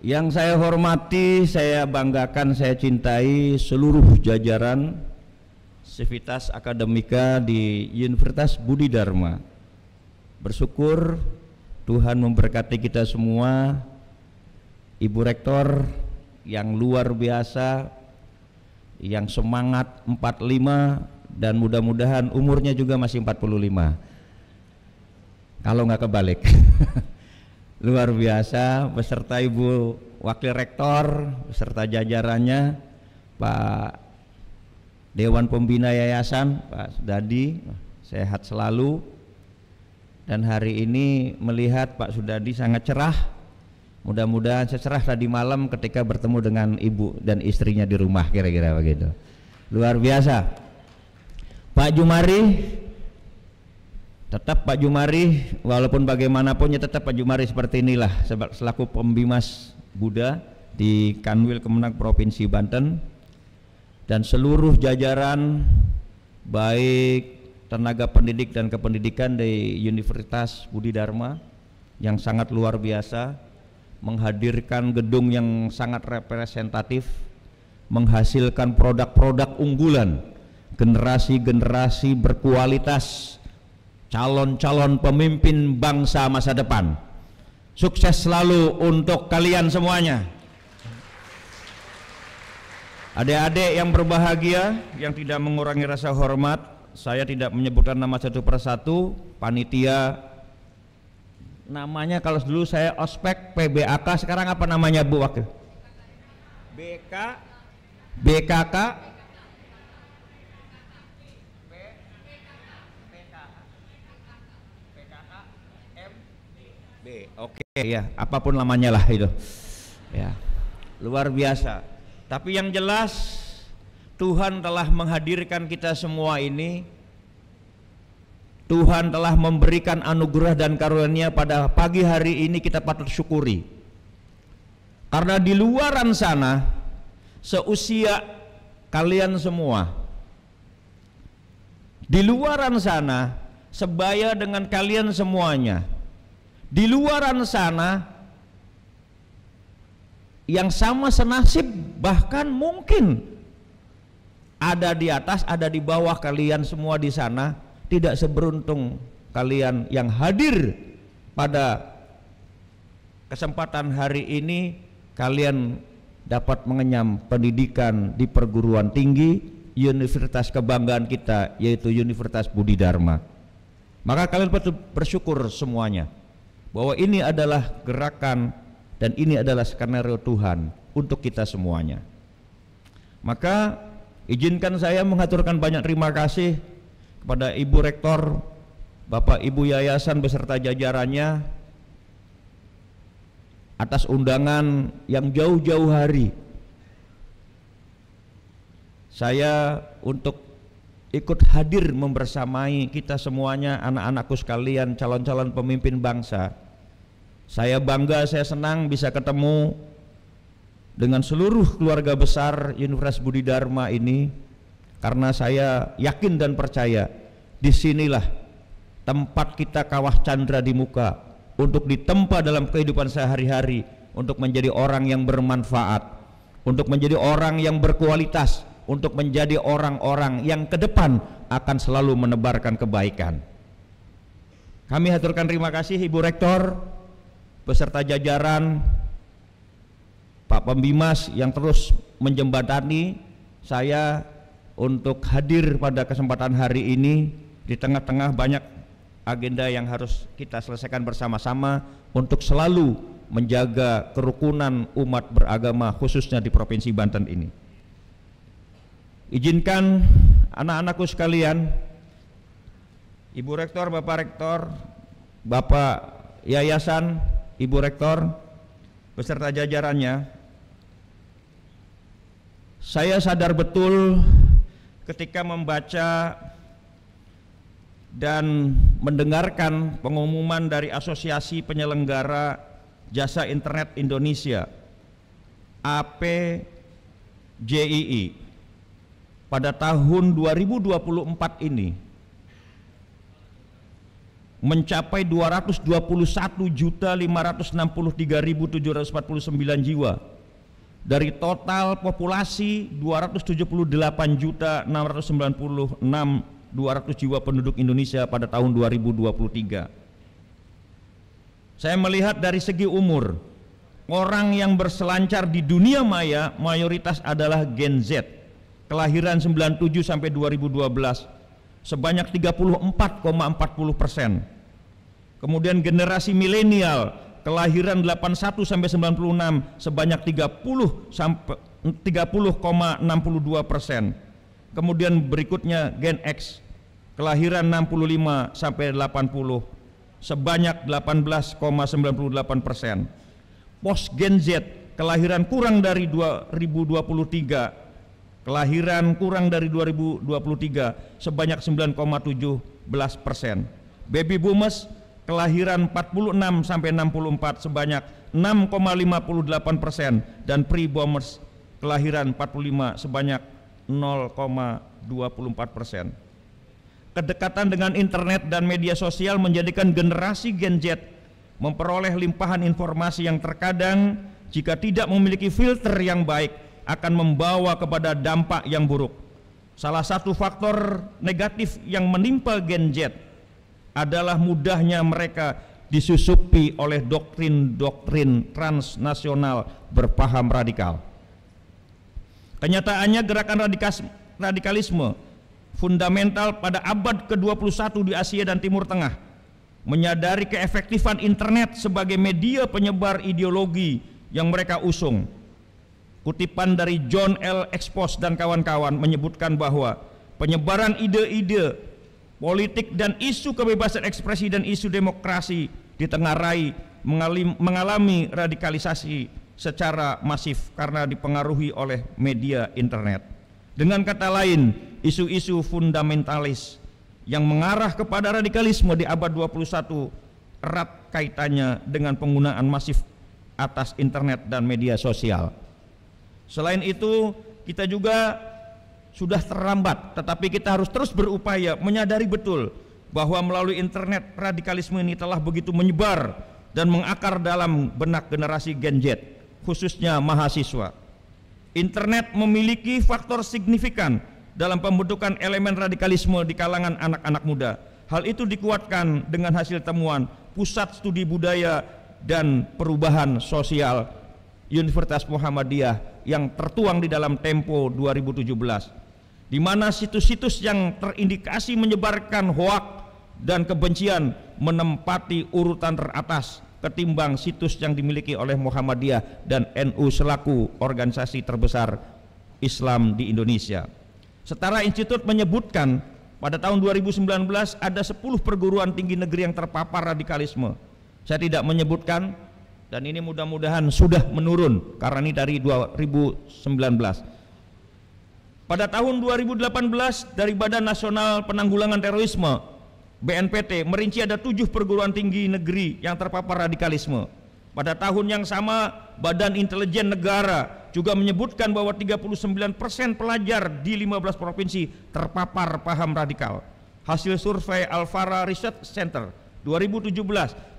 Yang saya hormati, saya banggakan, saya cintai seluruh jajaran Civitas Akademika di Universitas Budi Dharma. Bersyukur Tuhan memberkati kita semua, Ibu Rektor yang luar biasa, yang semangat 45, dan mudah-mudahan umurnya juga masih 45 kalau nggak kebalik. Luar biasa, beserta Ibu Wakil Rektor beserta jajarannya, Pak Dewan Pembina Yayasan, Pak Sudadi, sehat selalu. Dan hari ini melihat Pak Sudadi sangat cerah, mudah-mudahan secerah tadi malam ketika bertemu dengan ibu dan istrinya di rumah, kira-kira begitu. Luar biasa. Pak Jumari, tetap Pak Jumari, walaupun bagaimanapun ya tetap Pak Jumari seperti inilah selaku pembimas Buddha di Kanwil Kemenang Provinsi Banten, dan seluruh jajaran baik tenaga pendidik dan kependidikan di Universitas Budi Dharma yang sangat luar biasa, menghadirkan gedung yang sangat representatif, menghasilkan produk-produk unggulan, generasi-generasi berkualitas, calon-calon pemimpin bangsa masa depan. Sukses selalu untuk kalian semuanya. Adik-adik yang berbahagia, yang tidak mengurangi rasa hormat, saya tidak menyebutkan nama satu persatu, panitia, namanya kalau dulu saya ospek PBAK, sekarang apa namanya Bu Wakil? BKK, oke ya, apapun namanya lah itu ya, luar biasa. Tapi yang jelas Tuhan telah menghadirkan kita semua ini, Tuhan telah memberikan anugerah dan karunia pada pagi hari ini, kita patut syukuri. Karena di luaran sana, seusia kalian semua, di luaran sana sebaya dengan kalian semuanya, di luaran sana yang sama senasib, bahkan mungkin ada di atas, ada di bawah kalian semua di sana, tidak seberuntung kalian yang hadir pada kesempatan hari ini. Kalian dapat mengenyam pendidikan di perguruan tinggi universitas kebanggaan kita, yaitu Universitas Budi Dharma. Maka kalian patut bersyukur semuanya bahwa ini adalah gerakan dan ini adalah skenario Tuhan untuk kita semuanya. Maka izinkan saya mengaturkan banyak terima kasih kepada Ibu Rektor, Bapak Ibu Yayasan beserta jajarannya atas undangan yang jauh-jauh hari saya untuk ikut hadir membersamai kita semuanya, anak-anakku sekalian, calon-calon pemimpin bangsa. Saya bangga, saya senang bisa ketemu dengan seluruh keluarga besar Universitas Budi Dharma ini, karena saya yakin dan percaya disinilah tempat kita kawah candra di muka untuk ditempa dalam kehidupan sehari-hari, untuk menjadi orang yang bermanfaat, untuk menjadi orang yang berkualitas, untuk menjadi orang-orang yang ke depan akan selalu menebarkan kebaikan. Kami haturkan terima kasih Ibu Rektor beserta jajaran, Pak Pembimas yang terus menjembatani saya untuk hadir pada kesempatan hari ini di tengah-tengah banyak agenda yang harus kita selesaikan bersama-sama untuk selalu menjaga kerukunan umat beragama khususnya di Provinsi Banten ini. Izinkan anak-anakku sekalian, Ibu Rektor, Bapak Rektor, Bapak Yayasan, Ibu Rektor beserta jajarannya, saya sadar betul ketika membaca dan mendengarkan pengumuman dari Asosiasi Penyelenggara Jasa Internet Indonesia APJII pada tahun 2024 ini mencapai 221.563.749 jiwa dari total populasi 278.696.200 jiwa penduduk Indonesia pada tahun 2023. Saya melihat dari segi umur, orang yang berselancar di dunia maya mayoritas adalah Gen Z, kelahiran 97 sampai 2012 sebanyak 34,40%. Kemudian generasi milenial kelahiran 81 sampai 96 sebanyak 30,62%. Kemudian berikutnya Gen X kelahiran 65 sampai 80 sebanyak 18,98%. Post Gen Z kelahiran kurang dari 2023, kelahiran kurang dari 2023 sebanyak 9,17%. Baby boomers kelahiran 46 sampai 64 sebanyak 6,58% dan pre-boomers kelahiran 45 sebanyak 0,24%. Kedekatan dengan internet dan media sosial menjadikan generasi Gen Z memperoleh limpahan informasi yang terkadang jika tidak memiliki filter yang baik akan membawa kepada dampak yang buruk. Salah satu faktor negatif yang menimpa Gen Z adalah mudahnya mereka disusupi oleh doktrin-doktrin transnasional berpaham radikal. Kenyataannya gerakan radikalisme fundamental pada abad ke-21 di Asia dan Timur Tengah menyadari keefektifan internet sebagai media penyebar ideologi yang mereka usung. Kutipan dari John L. Expos dan kawan-kawan menyebutkan bahwa penyebaran ide-ide politik dan isu kebebasan ekspresi dan isu demokrasi ditengarai mengalami radikalisasi secara masif karena dipengaruhi oleh media internet. Dengan kata lain, isu-isu fundamentalis yang mengarah kepada radikalisme di abad 21 erat kaitannya dengan penggunaan masif atas internet dan media sosial. Selain itu, kita juga sudah terlambat, tetapi kita harus terus berupaya menyadari betul bahwa melalui internet radikalisme ini telah begitu menyebar dan mengakar dalam benak generasi Gen Z, khususnya mahasiswa. Internet memiliki faktor signifikan dalam pembentukan elemen radikalisme di kalangan anak-anak muda. Hal itu dikuatkan dengan hasil temuan Pusat Studi Budaya dan Perubahan Sosial Universitas Muhammadiyah yang tertuang di dalam Tempo 2017. Di mana situs-situs yang terindikasi menyebarkan hoak dan kebencian menempati urutan teratas ketimbang situs yang dimiliki oleh Muhammadiyah dan NU selaku organisasi terbesar Islam di Indonesia. Setara institut menyebutkan pada tahun 2019 ada 10 perguruan tinggi negeri yang terpapar radikalisme. Saya tidak menyebutkan dan ini mudah-mudahan sudah menurun karena ini dari 2019. Pada tahun 2018 dari Badan Nasional Penanggulangan Terorisme BNPT merinci ada 7 perguruan tinggi negeri yang terpapar radikalisme. Pada tahun yang sama Badan Intelijen Negara juga menyebutkan bahwa 39% pelajar di 15 provinsi terpapar paham radikal. Hasil survei Alfara Research Center 2017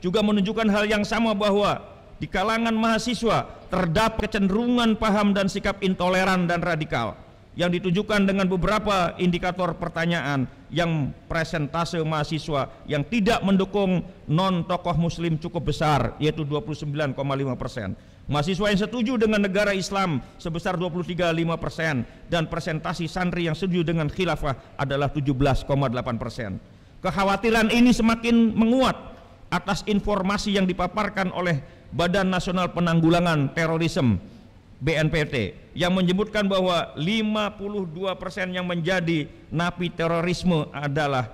juga menunjukkan hal yang sama bahwa di kalangan mahasiswa terdapat kecenderungan paham dan sikap intoleran dan radikal yang ditunjukkan dengan beberapa indikator pertanyaan yang presentase mahasiswa yang tidak mendukung non-tokoh muslim cukup besar, yaitu 29,5%. Mahasiswa yang setuju dengan negara Islam sebesar 23,5% dan presentasi santri yang setuju dengan khilafah adalah 17,8%. Kekhawatiran ini semakin menguat atas informasi yang dipaparkan oleh Badan Nasional Penanggulangan Terorisme BNPT yang menyebutkan bahwa 52% yang menjadi napi terorisme adalah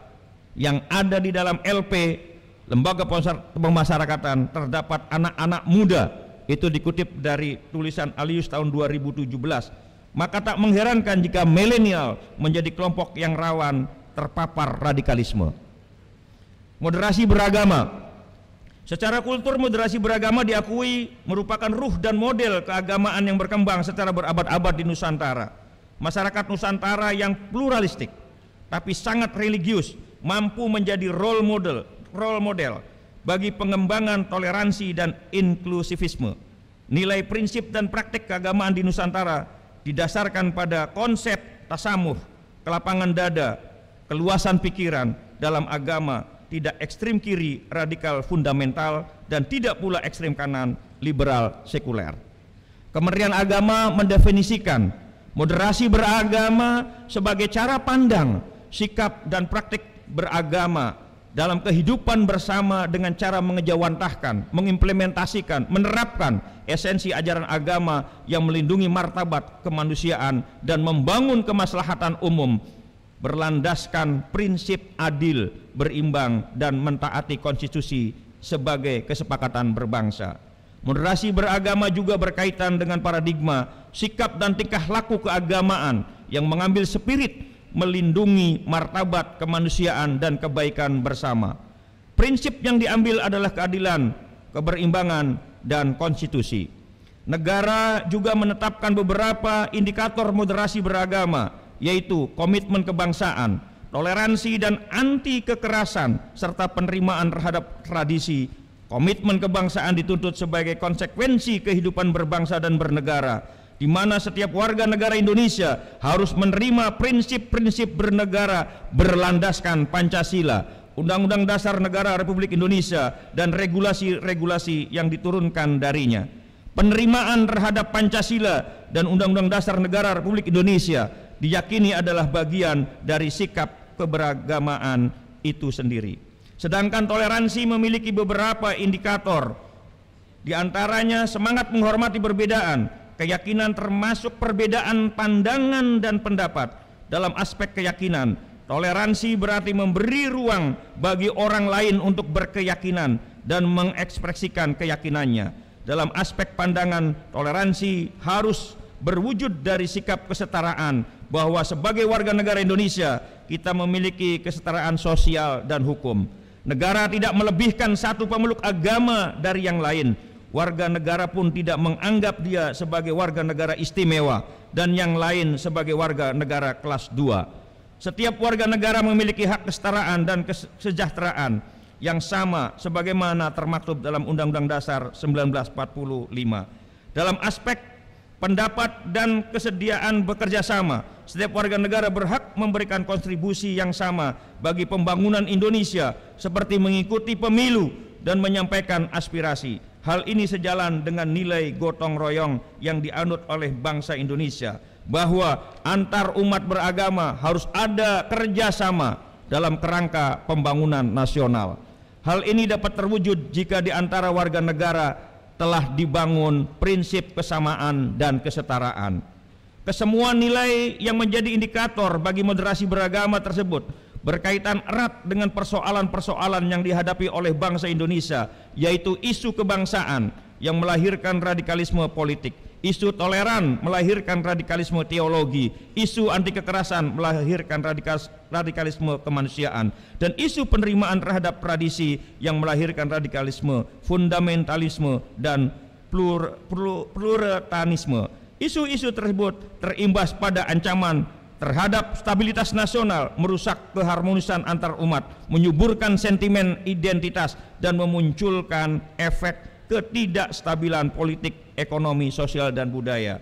yang ada di dalam LP Lembaga Pemasyarakatan terdapat anak-anak muda. Itu dikutip dari tulisan Alius tahun 2017. Maka tak mengherankan jika milenial menjadi kelompok yang rawan terpapar radikalisme. Moderasi beragama. Secara kultur moderasi beragama diakui merupakan ruh dan model keagamaan yang berkembang secara berabad-abad di Nusantara. Masyarakat Nusantara yang pluralistik tapi sangat religius mampu menjadi role model role model bagi pengembangan toleransi dan inklusivisme. Nilai, prinsip, dan praktik keagamaan di Nusantara didasarkan pada konsep tasamuh, kelapangan dada, keluasan pikiran dalam agama, tidak ekstrim kiri, radikal fundamental, dan tidak pula ekstrim kanan, liberal sekuler. Kementerian Agama mendefinisikan moderasi beragama sebagai cara pandang, sikap, dan praktik beragama dalam kehidupan bersama dengan cara mengejawantahkan, mengimplementasikan, menerapkan esensi ajaran agama yang melindungi martabat kemanusiaan dan membangun kemaslahatan umum, berlandaskan prinsip adil, berimbang, dan mentaati konstitusi sebagai kesepakatan berbangsa. Moderasi beragama juga berkaitan dengan paradigma, sikap, dan tingkah laku keagamaan yang mengambil spirit melindungi martabat kemanusiaan dan kebaikan bersama. Prinsip yang diambil adalah keadilan, keberimbangan, dan konstitusi. Negara juga menetapkan beberapa indikator moderasi beragama, yaitu komitmen kebangsaan, toleransi dan anti kekerasan, serta penerimaan terhadap tradisi. Komitmen kebangsaan dituntut sebagai konsekuensi kehidupan berbangsa dan bernegara, di mana setiap warga negara Indonesia harus menerima prinsip-prinsip bernegara berlandaskan Pancasila, Undang-Undang Dasar Negara Republik Indonesia, dan regulasi-regulasi yang diturunkan darinya. Penerimaan terhadap Pancasila dan Undang-Undang Dasar Negara Republik Indonesia diyakini adalah bagian dari sikap keberagamaan itu sendiri. Sedangkan toleransi memiliki beberapa indikator, di antaranya semangat menghormati perbedaan, keyakinan termasuk perbedaan pandangan dan pendapat. Dalam aspek keyakinan, toleransi berarti memberi ruang bagi orang lain untuk berkeyakinan dan mengekspresikan keyakinannya. Dalam aspek pandangan, toleransi harus berwujud dari sikap kesetaraan, bahwa sebagai warga negara Indonesia kita memiliki kesetaraan sosial dan hukum. Negara tidak melebihkan satu pemeluk agama dari yang lain. Warga negara pun tidak menganggap dia sebagai warga negara istimewa dan yang lain sebagai warga negara kelas 2. Setiap warga negara memiliki hak kesetaraan dan kesejahteraan yang sama sebagaimana termaktub dalam Undang-Undang Dasar 1945. Dalam aspek pendapat dan kesediaan bekerja sama, setiap warga negara berhak memberikan kontribusi yang sama bagi pembangunan Indonesia, seperti mengikuti pemilu dan menyampaikan aspirasi. Hal ini sejalan dengan nilai gotong royong yang dianut oleh bangsa Indonesia, bahwa antar umat beragama harus ada kerjasama dalam kerangka pembangunan nasional. Hal ini dapat terwujud jika di antara warga negara telah dibangun prinsip kesamaan dan kesetaraan. Kesemua nilai yang menjadi indikator bagi moderasi beragama tersebut berkaitan erat dengan persoalan-persoalan yang dihadapi oleh bangsa Indonesia, yaitu isu kebangsaan yang melahirkan radikalisme politik, isu toleran melahirkan radikalisme teologi, isu anti kekerasan melahirkan radikalisme kemanusiaan, dan isu penerimaan terhadap tradisi yang melahirkan radikalisme, fundamentalisme, dan pluritanisme. Isu-isu tersebut terimbas pada ancaman terhadap stabilitas nasional, merusak keharmonisan antar umat, menyuburkan sentimen identitas, dan memunculkan efek ketidakstabilan politik, ekonomi, sosial, dan budaya.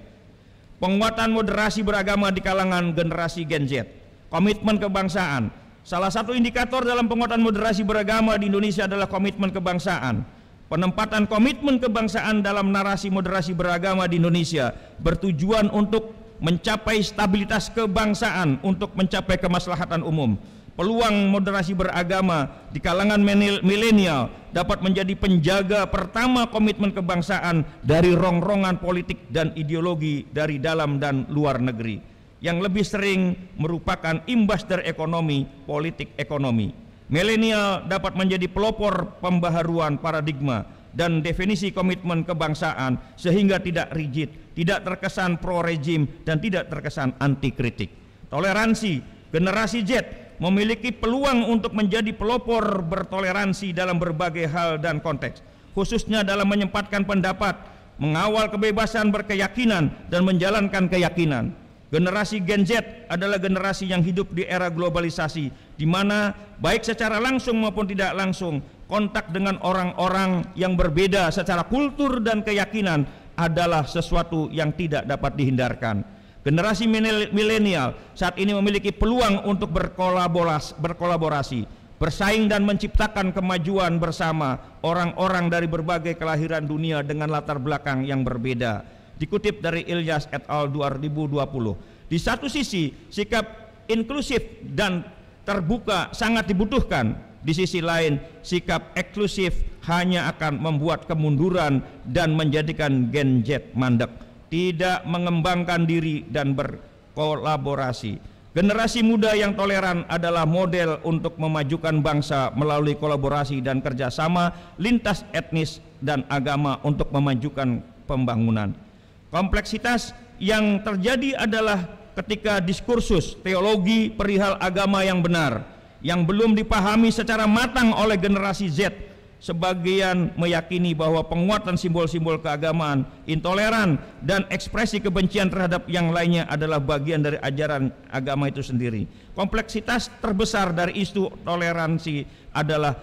Penguatan moderasi beragama di kalangan generasi Gen Z. Komitmen kebangsaan. Salah satu indikator dalam penguatan moderasi beragama di Indonesia adalah komitmen kebangsaan. Penempatan komitmen kebangsaan dalam narasi moderasi beragama di Indonesia bertujuan untuk mencapai stabilitas kebangsaan untuk mencapai kemaslahatan umum. Peluang moderasi beragama di kalangan milenial dapat menjadi penjaga pertama komitmen kebangsaan dari rongrongan politik dan ideologi dari dalam dan luar negeri, yang lebih sering merupakan imbas dari ekonomi, politik ekonomi. Milenial dapat menjadi pelopor pembaharuan paradigma dan definisi komitmen kebangsaan sehingga tidak rigid, tidak terkesan pro rejim, dan tidak terkesan anti kritik. Toleransi. Generasi Z memiliki peluang untuk menjadi pelopor bertoleransi dalam berbagai hal dan konteks, khususnya dalam menyempatkan pendapat, mengawal kebebasan berkeyakinan, dan menjalankan keyakinan. Generasi Gen Z adalah generasi yang hidup di era globalisasi, di mana baik secara langsung maupun tidak langsung kontak dengan orang-orang yang berbeda secara kultur dan keyakinan adalah sesuatu yang tidak dapat dihindarkan. Generasi milenial saat ini memiliki peluang untuk berkolaborasi, bersaing dan menciptakan kemajuan bersama orang-orang dari berbagai kelahiran dunia dengan latar belakang yang berbeda. Dikutip dari Ilyas et al. 2020. Di satu sisi, sikap inklusif dan terbuka sangat dibutuhkan. Di sisi lain, sikap eksklusif hanya akan membuat kemunduran dan menjadikan Gen Z mandek, tidak mengembangkan diri dan berkolaborasi. Generasi muda yang toleran adalah model untuk memajukan bangsa melalui kolaborasi dan kerjasama lintas etnis dan agama untuk memajukan pembangunan. Kompleksitas yang terjadi adalah ketika diskursus teologi perihal agama yang benar yang belum dipahami secara matang oleh generasi Z. Sebagian meyakini bahwa penguatan simbol-simbol keagamaan, intoleran, dan ekspresi kebencian terhadap yang lainnya adalah bagian dari ajaran agama itu sendiri. Kompleksitas terbesar dari isu toleransi adalah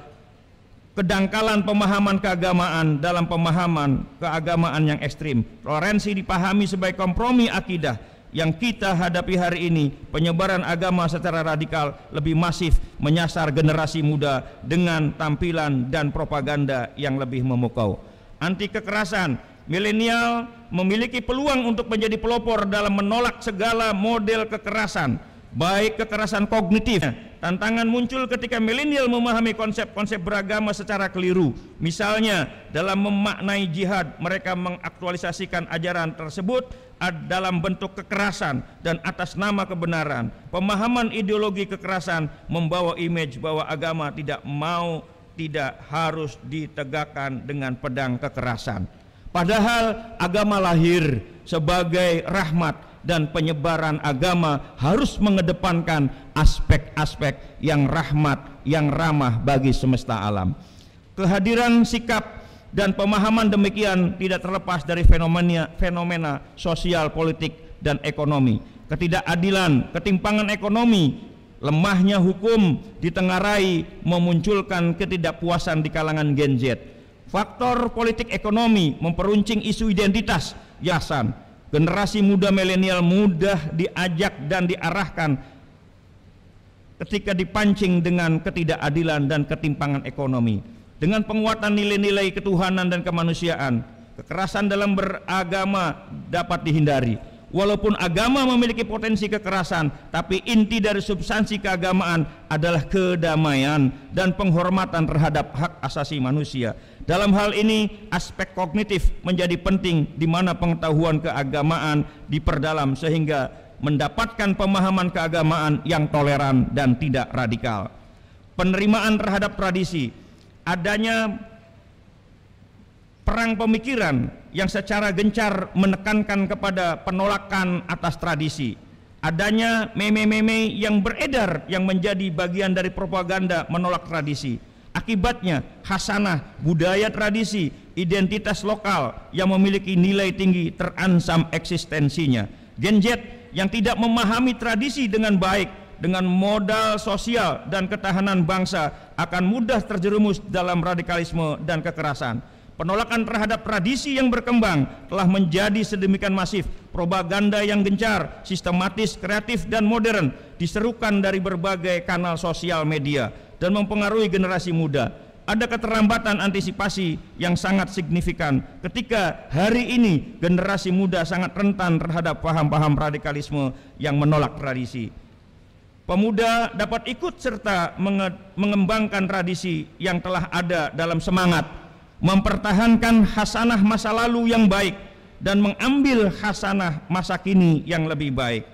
kedangkalan pemahaman keagamaan dalam pemahaman keagamaan yang ekstrim. Toleransi dipahami sebagai kompromi akidah yang kita hadapi hari ini. Penyebaran agama secara radikal lebih masif menyasar generasi muda dengan tampilan dan propaganda yang lebih memukau. Anti kekerasan, milenial memiliki peluang untuk menjadi pelopor dalam menolak segala model kekerasan, baik kekerasan kognitif. Tantangan muncul ketika milenial memahami konsep-konsep beragama secara keliru. Misalnya dalam memaknai jihad, mereka mengaktualisasikan ajaran tersebut dalam bentuk kekerasan dan atas nama kebenaran. Pemahaman ideologi kekerasan membawa image bahwa agama tidak harus ditegakkan dengan pedang kekerasan. Padahal agama lahir sebagai rahmat dan penyebaran agama harus mengedepankan aspek-aspek yang rahmat, yang ramah bagi semesta alam. Kehadiran sikap dan pemahaman demikian tidak terlepas dari fenomena sosial, politik, dan ekonomi. Ketidakadilan, ketimpangan ekonomi, lemahnya hukum ditengarai memunculkan ketidakpuasan di kalangan Gen Z. Faktor politik ekonomi memperuncing isu identitas yasan. Generasi muda milenial mudah diajak dan diarahkan ketika dipancing dengan ketidakadilan dan ketimpangan ekonomi. Dengan penguatan nilai-nilai ketuhanan dan kemanusiaan, kekerasan dalam beragama dapat dihindari. Walaupun agama memiliki potensi kekerasan, tapi inti dari substansi keagamaan adalah kedamaian dan penghormatan terhadap hak asasi manusia. Dalam hal ini, aspek kognitif menjadi penting, di mana pengetahuan keagamaan diperdalam sehingga mendapatkan pemahaman keagamaan yang toleran dan tidak radikal. Penerimaan terhadap tradisi, adanya perang pemikiran yang secara gencar menekankan kepada penolakan atas tradisi. Adanya meme-meme yang beredar yang menjadi bagian dari propaganda menolak tradisi. Akibatnya khasanah, budaya tradisi, identitas lokal yang memiliki nilai tinggi terancam eksistensinya. Gen Z yang tidak memahami tradisi dengan baik, dengan modal sosial dan ketahanan bangsa akan mudah terjerumus dalam radikalisme dan kekerasan. Penolakan terhadap tradisi yang berkembang telah menjadi sedemikian masif. Propaganda yang gencar, sistematis, kreatif, dan modern diserukan dari berbagai kanal sosial media dan mempengaruhi generasi muda. Ada keterlambatan antisipasi yang sangat signifikan ketika hari ini generasi muda sangat rentan terhadap paham-paham radikalisme yang menolak tradisi. Pemuda dapat ikut serta mengembangkan tradisi yang telah ada dalam semangat mempertahankan khasanah masa lalu yang baik dan mengambil khasanah masa kini yang lebih baik.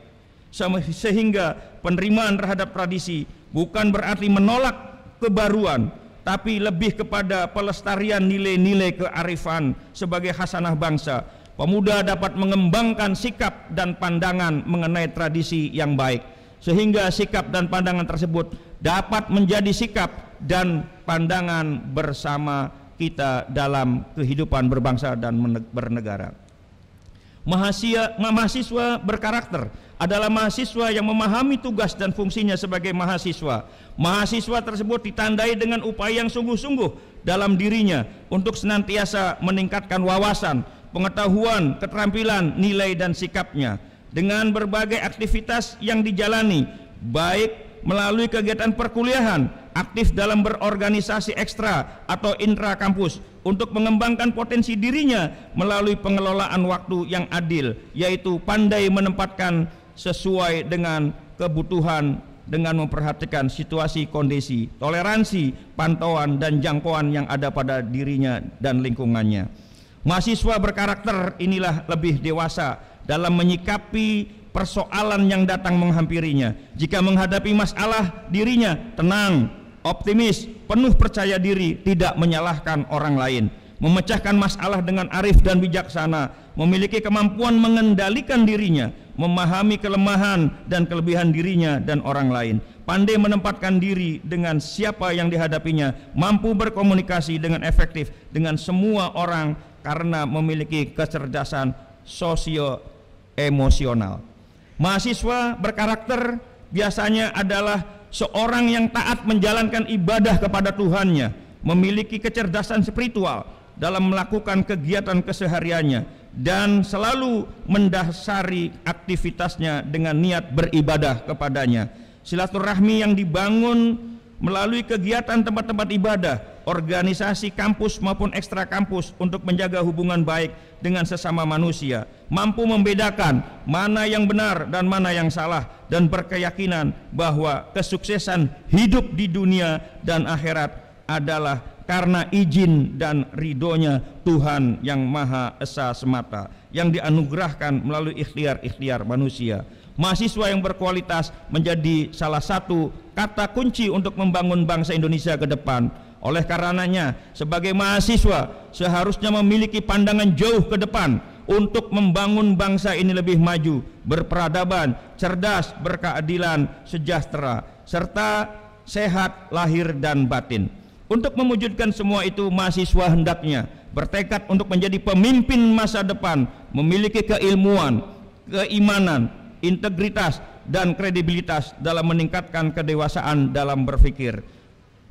Sehingga penerimaan terhadap tradisi bukan berarti menolak kebaruan, tapi lebih kepada pelestarian nilai-nilai kearifan sebagai khasanah bangsa. Pemuda dapat mengembangkan sikap dan pandangan mengenai tradisi yang baik, sehingga sikap dan pandangan tersebut dapat menjadi sikap dan pandangan bersama kita dalam kehidupan berbangsa dan bernegara. Mahasiswa berkarakter adalah mahasiswa yang memahami tugas dan fungsinya sebagai mahasiswa. Mahasiswa tersebut ditandai dengan upaya yang sungguh-sungguh dalam dirinya untuk senantiasa meningkatkan wawasan, pengetahuan, keterampilan, nilai dan sikapnya dengan berbagai aktivitas yang dijalani, baik melalui kegiatan perkuliahan, aktif dalam berorganisasi ekstra atau intra kampus untuk mengembangkan potensi dirinya melalui pengelolaan waktu yang adil, yaitu pandai menempatkan sesuai dengan kebutuhan dengan memperhatikan situasi kondisi, toleransi, pantauan dan jangkauan yang ada pada dirinya dan lingkungannya. Mahasiswa berkarakter inilah lebih dewasa dalam menyikapi persoalan yang datang menghampirinya. Jika menghadapi masalah, dirinya tenang, optimis, penuh percaya diri, tidak menyalahkan orang lain, memecahkan masalah dengan arif dan bijaksana, memiliki kemampuan mengendalikan dirinya, memahami kelemahan dan kelebihan dirinya dan orang lain, pandai menempatkan diri dengan siapa yang dihadapinya, mampu berkomunikasi dengan efektif dengan semua orang karena memiliki kecerdasan sosio-emosional. Mahasiswa berkarakter biasanya adalah seorang yang taat menjalankan ibadah kepada Tuhannya, memiliki kecerdasan spiritual dalam melakukan kegiatan kesehariannya dan selalu mendasari aktivitasnya dengan niat beribadah kepadanya. Silaturahmi yang dibangun melalui kegiatan tempat-tempat ibadah, organisasi kampus maupun ekstra kampus untuk menjaga hubungan baik dengan sesama manusia, mampu membedakan mana yang benar dan mana yang salah, dan berkeyakinan bahwa kesuksesan hidup di dunia dan akhirat adalah karena izin dan ridhonya Tuhan yang Maha Esa semata, yang dianugerahkan melalui ikhtiar-ikhtiar manusia. Mahasiswa yang berkualitas menjadi salah satu kata kunci untuk membangun bangsa Indonesia ke depan. Oleh karenanya, sebagai mahasiswa seharusnya memiliki pandangan jauh ke depan untuk membangun bangsa ini lebih maju, berperadaban, cerdas, berkeadilan, sejahtera, serta sehat lahir dan batin. Untuk mewujudkan semua itu, mahasiswa hendaknya bertekad untuk menjadi pemimpin masa depan, memiliki keilmuan, keimanan, integritas, dan kredibilitas dalam meningkatkan kedewasaan dalam berpikir,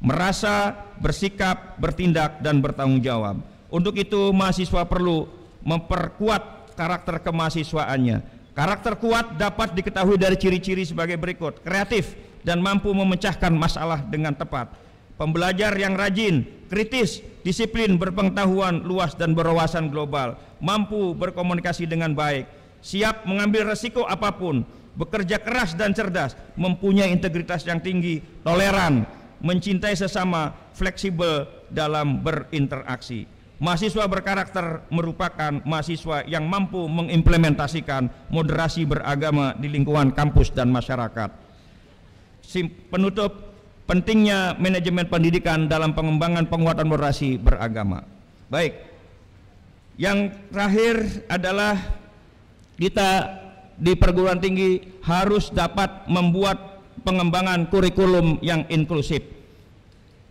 merasa, bersikap, bertindak, dan bertanggung jawab. Untuk itu, mahasiswa perlu memperkuat karakter kemahasiswaannya. Karakter kuat dapat diketahui dari ciri-ciri sebagai berikut: kreatif dan mampu memecahkan masalah dengan tepat, pembelajar yang rajin, kritis, disiplin, berpengetahuan luas dan berwawasan global, mampu berkomunikasi dengan baik, siap mengambil resiko apapun, bekerja keras dan cerdas, mempunyai integritas yang tinggi, toleran, mencintai sesama, fleksibel dalam berinteraksi. Mahasiswa berkarakter merupakan mahasiswa yang mampu mengimplementasikan moderasi beragama di lingkungan kampus dan masyarakat. Penutup, pentingnya manajemen pendidikan dalam pengembangan penguatan moderasi beragama. Baik, yang terakhir adalah kita di perguruan tinggi harus dapat membuat pengembangan kurikulum yang inklusif,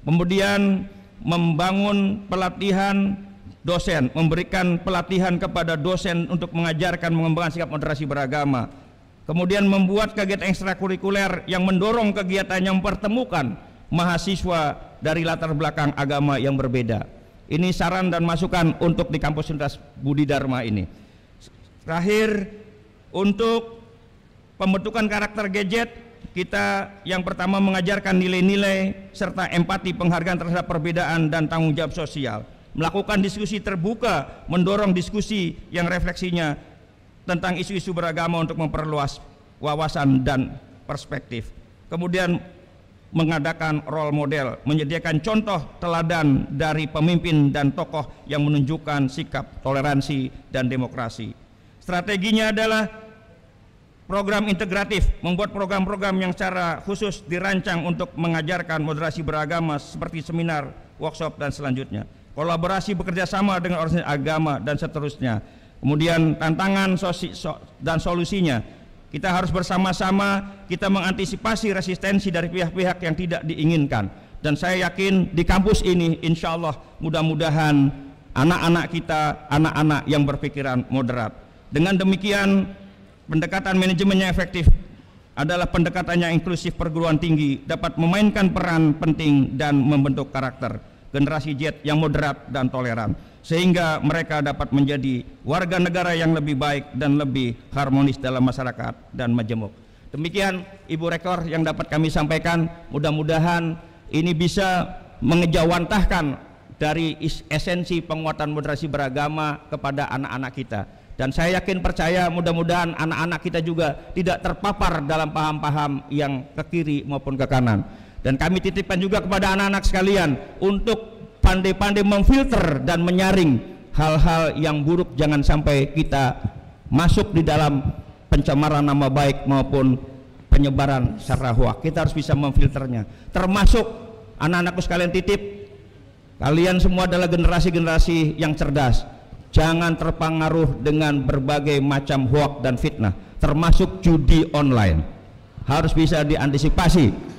kemudian membangun pelatihan dosen, memberikan pelatihan kepada dosen untuk mengajarkan mengembangkan sikap moderasi beragama, kemudian membuat kegiatan ekstrakurikuler yang mendorong kegiatan yang mempertemukan mahasiswa dari latar belakang agama yang berbeda. Ini saran dan masukan untuk di kampus Universitas Budi Dharma ini. Terakhir, untuk pembentukan karakter gadget, kita yang pertama mengajarkan nilai-nilai serta empati, penghargaan terhadap perbedaan dan tanggung jawab sosial, melakukan diskusi terbuka, mendorong diskusi yang refleksinya tentang isu-isu beragama untuk memperluas wawasan dan perspektif, kemudian mengadakan role model, menyediakan contoh teladan dari pemimpin dan tokoh yang menunjukkan sikap toleransi dan demokrasi. Strateginya adalah program integratif, membuat program-program yang secara khusus dirancang untuk mengajarkan moderasi beragama seperti seminar, workshop, dan selanjutnya. Kolaborasi bekerja sama dengan organisasi agama dan seterusnya. Kemudian tantangan dan solusinya, kita harus bersama-sama kita mengantisipasi resistensi dari pihak-pihak yang tidak diinginkan. Dan saya yakin di kampus ini insya Allah mudah-mudahan anak-anak kita, anak-anak yang berpikiran moderat. Dengan demikian, pendekatan manajemen yang efektif adalah pendekatan yang inklusif. Perguruan tinggi dapat memainkan peran penting dan membentuk karakter generasi Z yang moderat dan toleran, sehingga mereka dapat menjadi warga negara yang lebih baik dan lebih harmonis dalam masyarakat dan majemuk. Demikian Ibu Rektor yang dapat kami sampaikan. Mudah-mudahan ini bisa mengejawantahkan dari esensi penguatan moderasi beragama kepada anak-anak kita. Dan saya yakin percaya mudah-mudahan anak-anak kita juga tidak terpapar dalam paham-paham yang ke kiri maupun ke kanan. Dan kami titipkan juga kepada anak-anak sekalian untuk pandai-pandai memfilter dan menyaring hal-hal yang buruk. Jangan sampai kita masuk di dalam pencemaran nama baik maupun penyebaran secara hoak. Kita harus bisa memfilternya. Termasuk anak-anakku sekalian titip, kalian semua adalah generasi-generasi yang cerdas. Jangan terpengaruh dengan berbagai macam hoak dan fitnah, termasuk judi online. Harus bisa diantisipasi.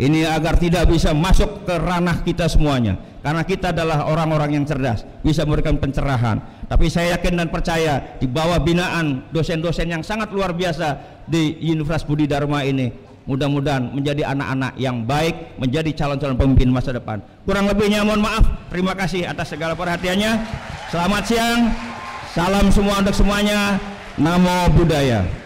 Ini agar tidak bisa masuk ke ranah kita semuanya. Karena kita adalah orang-orang yang cerdas, bisa memberikan pencerahan. Tapi saya yakin dan percaya di bawah binaan dosen-dosen yang sangat luar biasa di Universitas Budi Dharma ini, mudah-mudahan menjadi anak-anak yang baik, menjadi calon-calon pemimpin masa depan. Kurang lebihnya mohon maaf. Terima kasih atas segala perhatiannya. Selamat siang, salam semua untuk semuanya. Namo Buddhaya.